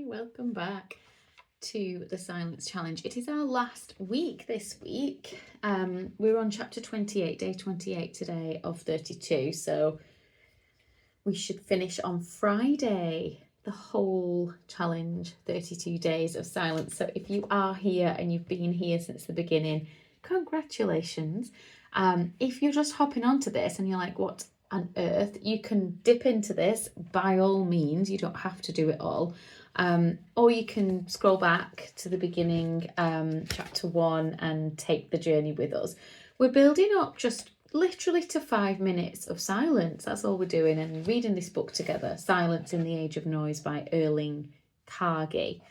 welcome back to the Silence Challenge. It is our last week this week. We're on chapter 28, day 28 today of 32, so we should finish on Friday the whole challenge, 32 days of silence. So if you are here and you've been here since the beginning, congratulations. If you're just hopping onto this and you're like, what on earth, you can dip into this by all means. You don't have to do it all. Or you can scroll back to the beginning, chapter 1, and take the journey with us. We're building up just literally to 5 minutes of silence. That's all we're doing, and reading this book together, Silence in the Age of Noise by Erling Cargi.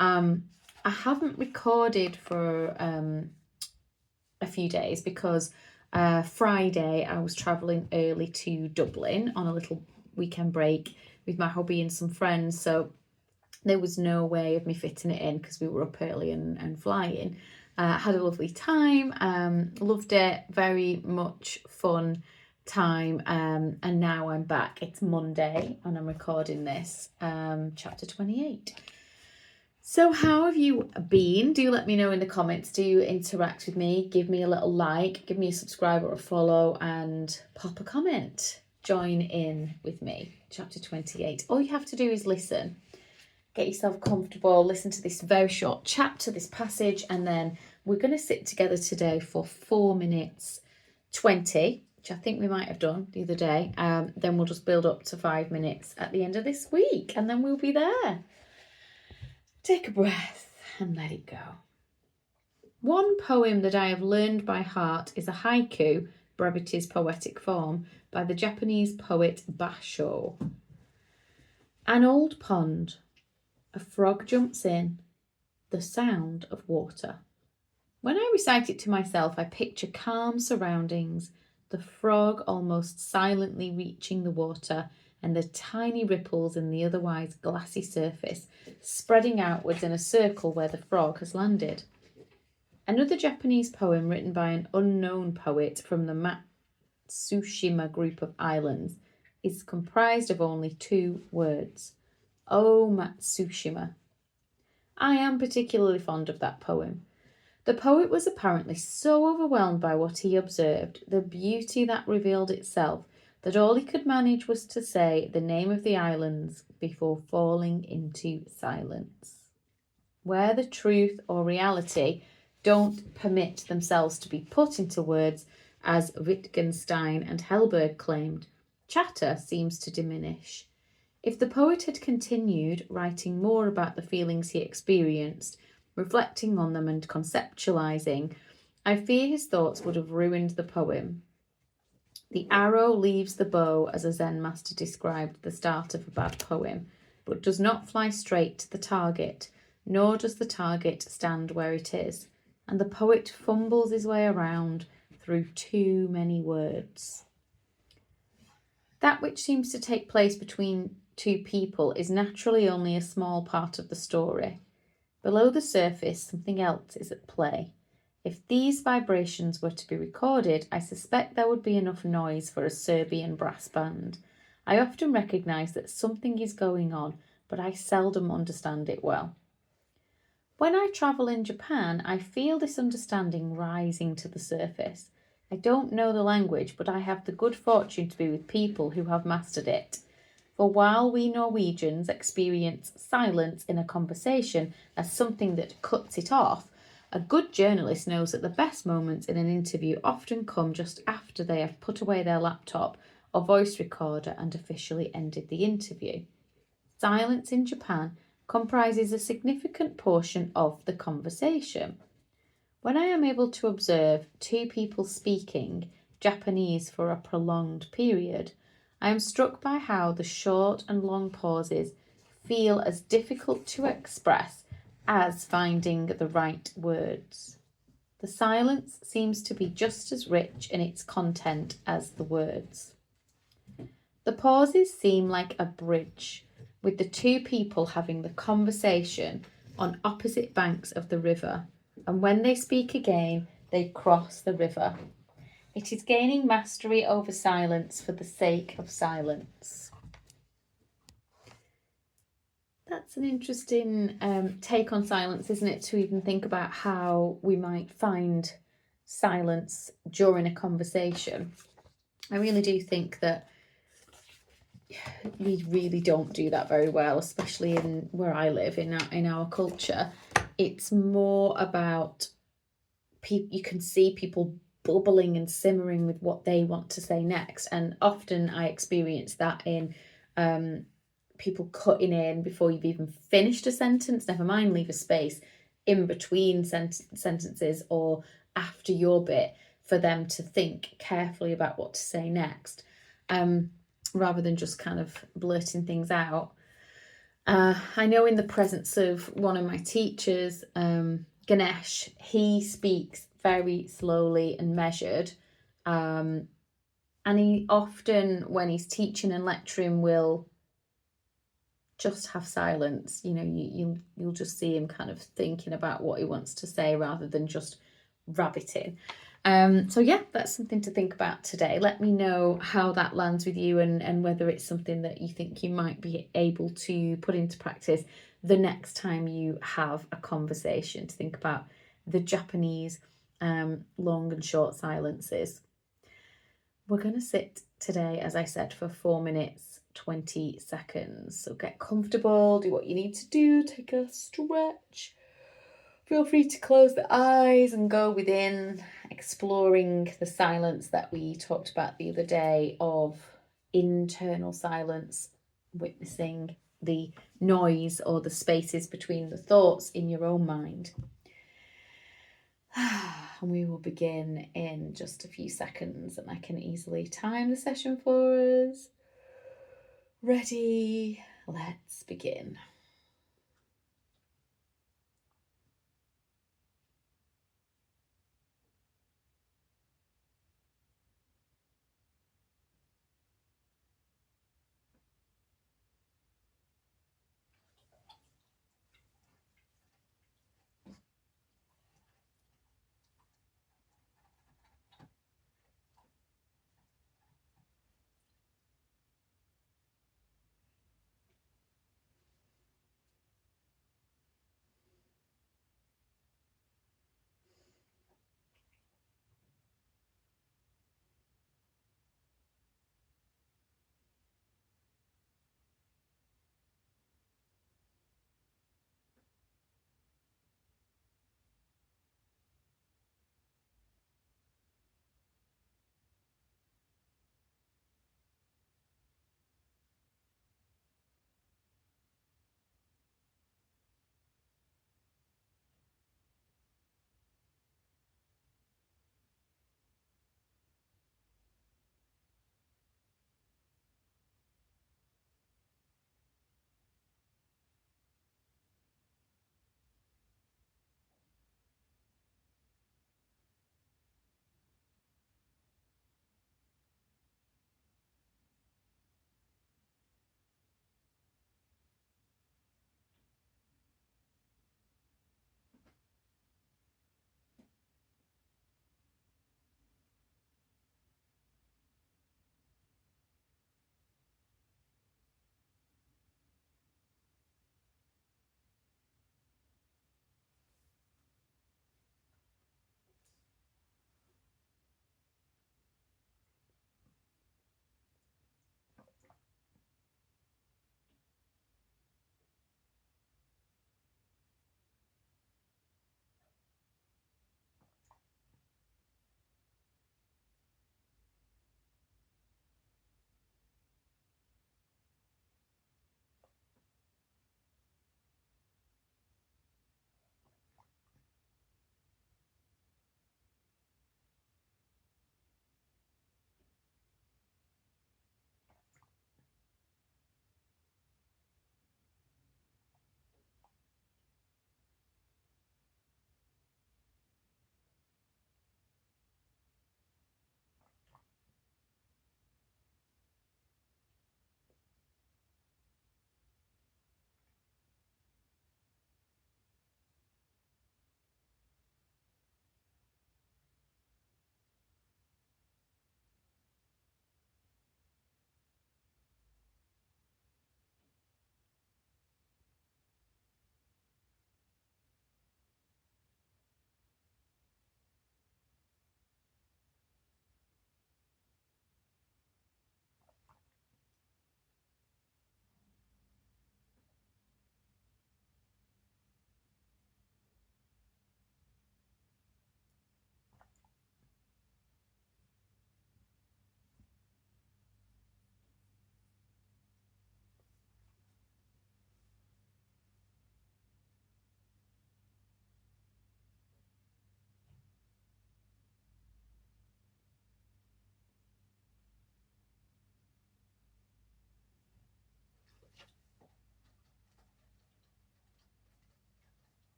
I haven't recorded for a few days because Friday I was travelling early to Dublin on a little weekend break with my hubby and some friends, so there was no way of me fitting it in because we were up early and flying. Had a lovely time, loved it, very much fun time, and now I'm back. It's Monday and I'm recording this, chapter 28. So how have you been? Do let me know in the comments. Do interact with me, give me a little like, give me a subscribe or a follow, and pop a comment. Join in with me. Chapter 28. All you have to do is listen. Get yourself comfortable, listen to this very short chapter, this passage, and then we're going to sit together today for 4 minutes 20, which I think we might have done the other day. Then we'll just build up to 5 minutes at the end of this week, and then we'll be there. Take a breath and let it go. One poem that I have learned by heart is a haiku, brevity's poetic form, by the Japanese poet Basho. An old pond. A frog jumps in. The sound of water. When I recite it to myself, I picture calm surroundings, the frog almost silently reaching the water, and the tiny ripples in the otherwise glassy surface, spreading outwards in a circle where the frog has landed. Another Japanese poem written by an unknown poet from the Matsushima group of islands is comprised of only 2 words. Oh, Matsushima. I am particularly fond of that poem. The poet was apparently so overwhelmed by what he observed, the beauty that revealed itself, that all he could manage was to say the name of the islands before falling into silence. Where the truth or reality don't permit themselves to be put into words, as Wittgenstein and Helberg claimed, chatter seems to diminish. If the poet had continued writing more about the feelings he experienced, reflecting on them and conceptualizing, I fear his thoughts would have ruined the poem. The arrow leaves the bow, as a Zen master described the start of a bad poem, but does not fly straight to the target, nor does the target stand where it is, and the poet fumbles his way around through too many words. That which seems to take place between 2 people is naturally only a small part of the story. Below the surface, something else is at play. If these vibrations were to be recorded, I suspect there would be enough noise for a Serbian brass band. I often recognise that something is going on, but I seldom understand it well. When I travel in Japan, I feel this understanding rising to the surface. I don't know the language, but I have the good fortune to be with people who have mastered it. For while we Norwegians experience silence in a conversation as something that cuts it off, a good journalist knows that the best moments in an interview often come just after they have put away their laptop or voice recorder and officially ended the interview. Silence in Japan comprises a significant portion of the conversation. When I am able to observe 2 people speaking Japanese for a prolonged period, I am struck by how the short and long pauses feel as difficult to express as finding the right words. The silence seems to be just as rich in its content as the words. The pauses seem like a bridge, with the 2 people having the conversation on opposite banks of the river, and when they speak again, they cross the river. It is gaining mastery over silence for the sake of silence. That's It's an interesting take on silence, isn't it? To even think about how we might find silence during a conversation. I really do think that we really don't do that very well, especially in where I live, in our culture. It's more about people. You can see people bubbling and simmering with what they want to say next, and often I experience that in people cutting in before you've even finished a sentence. Never mind, leave a space in between sentences or after your bit for them to think carefully about what to say next. Rather than just kind of blurting things out. I know in the presence of one of my teachers, Ganesh, he speaks very slowly and measured. And he often, when he's teaching and lecturing, will just have silence. You know, you'll just see him kind of thinking about what he wants to say rather than just rabbiting. So yeah, that's something to think about today. Let me know how that lands with you and whether it's something that you think you might be able to put into practice the next time you have a conversation, to think about the Japanese long and short silences. We're going to sit today, as I said, for 4 minutes, 20 seconds. So get comfortable, do what you need to do, take a stretch. Feel free to close the eyes and go within, exploring the silence that we talked about the other day of internal silence, witnessing the noise or the spaces between the thoughts in your own mind. And we will begin in just a few seconds, and I can easily time the session for us. Ready? Let's begin.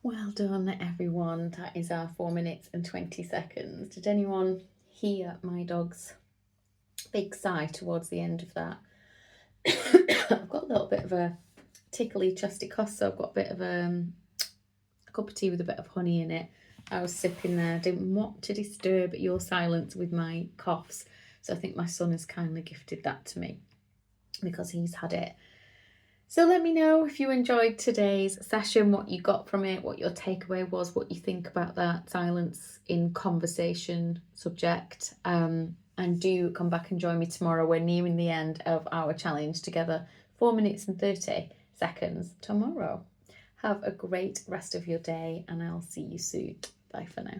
Well done, everyone. That is our 4 minutes and 20 seconds. Did anyone hear my dog's big sigh towards the end of that? I've got a little bit of a tickly chesty cough, so I've got a bit of a cup of tea with a bit of honey in it. I was sipping there, didn't want to disturb your silence with my coughs, so I think my son has kindly gifted that to me because he's had it. So let me know if you enjoyed today's session, what you got from it, what your takeaway was, what you think about that silence in conversation subject. And do come back and join me tomorrow. We're nearing the end of our challenge together. 4 minutes and 30 seconds tomorrow. Have a great rest of your day and I'll see you soon. Bye for now.